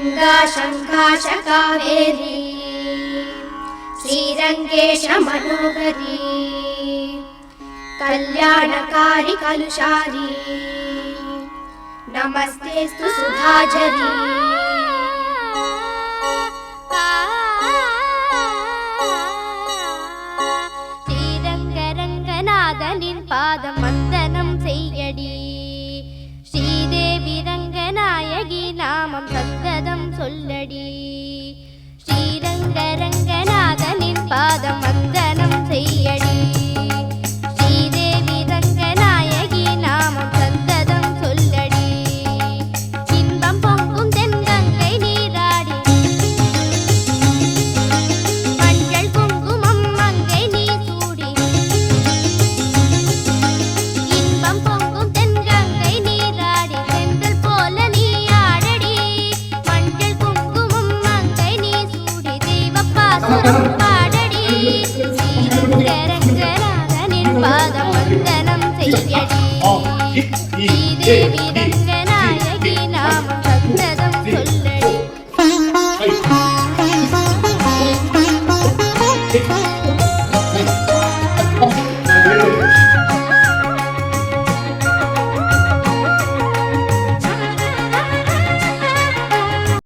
गंगा शंकाश कावेरी श्रीरंगेश मनोहरी कल्याणकारी कलुषारी नमस्तेस्तु सुधाझरी श्रीरंगरंगनाथनिन पादम वंदनम सेय्यडी श्रीदेवी रंगनायकी नामम सद्गदम सोल्लडी श्रीरंगरंगनाथनिन पादम वंदनम सेय्यडी श्रीदेवी रंगनायकी नामम सद्गदम सोल्लडी इன்பம் பொங்கும் தென்கங்கை நீராடி மஞ்சள் குங்குமம் மங்கை நீ சூடி இன்பம் பொங்கும் தென்கங்கை நீராடி செந்தல் போல நீ ஆடடி மஞ்சள் குங்குமம் மங்கை நீ சூடி தெய்வப்பாசுரம் பாடடி ஸ்ரீரங்கரங்கநாதனின் பாதம் வந்தனம் செய்யடி ஸ்ரீதேவி ரங்க